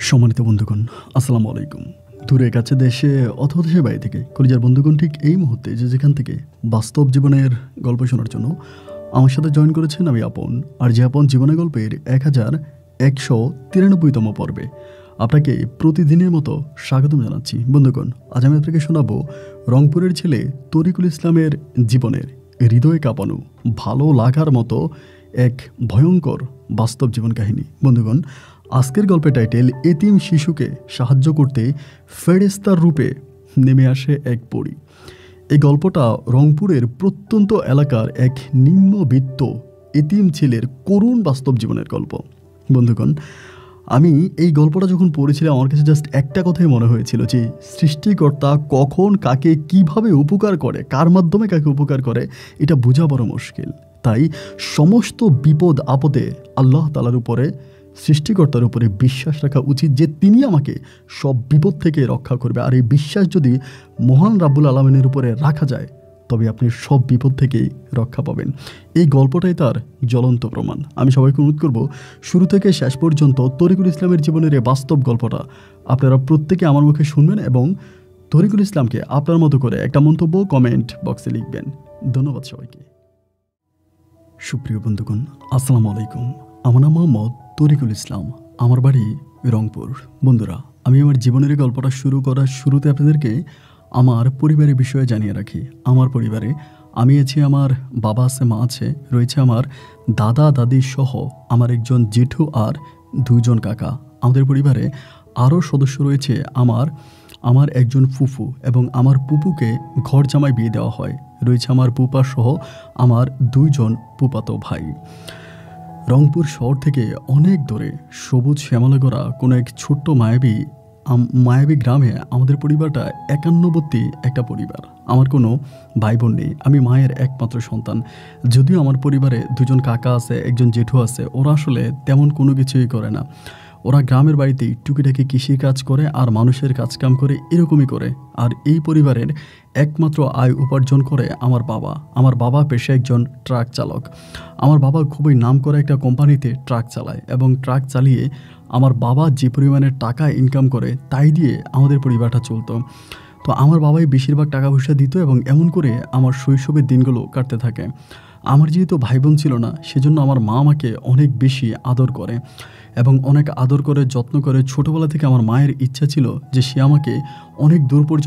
সম্মানিত বন্ধুগণ, আসসালামু আলাইকুম। দূরে কাছে দেশে অথবা দেশের বাইরে থেকে কলিজার বন্ধুগণ ঠিক এই মুহূর্তে যে যেখান থেকে বাস্তব জীবনের গল্প শোনার জন্য আমার সাথে জয়েন করেছেন আমি আপন। আর যে আপন জীবনের গল্পের 1193তম পর্বে আপনাকে প্রতিদিনের মতো স্বাগতম জানাচ্ছি। বন্ধুগণ, আজ আমি আপনাকে শোনাবো রংপুরের ছেলে তরিকুল ইসলামের জীবনের হৃদয় কাঁপানো, ভালো লাগার মতো এক ভয়ঙ্কর বাস্তব জীবন কাহিনী। বন্ধুগণ, আজকের গল্পের টাইটেল এতিম শিশুকে সাহায্য করতে ফেরেশতার রূপে নেমে আসে এক পরী। এই গল্পটা রংপুরের প্রত্যন্ত এলাকার এক নিম্নবিত্ত এতিম ছেলের করুণ বাস্তব জীবনের গল্প। বন্ধুগণ, আমি এই গল্পটা যখন পড়েছিলাম আমার কাছে জাস্ট একটা কথাই মনে হয়েছিল যে সৃষ্টিকর্তা কখন কাকে কিভাবে উপকার করে, কার মাধ্যমে কাকে উপকার করে এটা বোঝা বড় মুশকিল। তাই সমস্ত বিপদ আপদে আল্লাহ তাআলার উপরে, সৃষ্টিকর্তার উপরে বিশ্বাস রাখা উচিত যে তিনি আমাকে সব বিপদ থেকে রক্ষা করবে। আর এই বিশ্বাস যদি মহান রাব্বুল আলামিনের উপরে রাখা যায় তবে আপনি সব বিপদ থেকেই রক্ষা পাবেন। এই গল্পটাই তার জ্বলন্ত প্রমাণ। আমি সবাইকে অনুরোধ করব শুরু থেকে শেষ পর্যন্ত তরিকুল ইসলামের জীবনের এই বাস্তব গল্পটা আপনারা প্রত্যেকে আমার মুখে শুনবেন এবং তরিকুল ইসলামকে আপনার মতো করে একটা মন্তব্য কমেন্ট বক্সে লিখবেন। ধন্যবাদ সবাইকে। সুপ্রিয় বন্ধুগণ, আসসালামু আলাইকুম। আমার নাম মোহাম্মদ তরিকুল ইসলাম, আমার বাড়ি রংপুর। বন্ধুরা, আমি আমার জীবনের গল্পটা শুরু করার শুরুতে আপনাদেরকে আমার পরিবারের বিষয়ে জানিয়ে রাখি। আমার পরিবারে আমি আছি, আমার বাবা আছে, মা আছে, রয়েছে আমার দাদা দাদি সহ আমার একজন জেঠু আর দুজন কাকা। আমাদের পরিবারে আরও সদস্য রয়েছে। আমার একজন ফুফু এবং আমার পুপুকে ঘর জামাই বিয়ে দেওয়া হয়। রয়েছে আমার পুপা সহ আমার দুইজন পুপাতো ভাই। রংপুর শহর থেকে অনেক দূরে সবুজ শ্যামলে গড়া কোনো এক ছোট্ট মায়াবী গ্রামে আমাদের পরিবারটা একান্নবর্তী একটা পরিবার। আমার কোনো ভাই বোন নেই, আমি মায়ের একমাত্র সন্তান। যদিও আমার পরিবারে দুজন কাকা আছে, একজন জেঠু আছে, ওরা আসলে তেমন কোনো কিছুই করে না। ওরা গ্রামের বাড়িতেই টুকিটাকি কৃষির কাজ করে আর মানুষের কাজকাম করে, এরকমই করে। আর এই পরিবারের একমাত্র আয় উপার্জন করে আমার বাবা। আমার বাবা পেশায় একজন ট্রাক চালক। আমার বাবা খুবই নামকরা একটা কোম্পানিতে ট্রাক চালায় এবং ট্রাক চালিয়ে আমার বাবা যে পরিমাণের টাকা ইনকাম করে তাই দিয়ে আমাদের পরিবারটা চলতো। তো আমার বাবাই বেশিরভাগ টাকা পয়সা দিত এবং এমন করে আমার শৈশবের দিনগুলো কাটতে থাকে। আমার যেহেতু ভাই বোন ছিল না, সেজন্য আমার মা আমাকে অনেক বেশি আদর করে এবং অনেক আদর করে যত্ন করে। ছোটোবেলা থেকে আমার মায়ের ইচ্ছা ছিল যে সে আমাকে অনেক দূর পর্যন্ত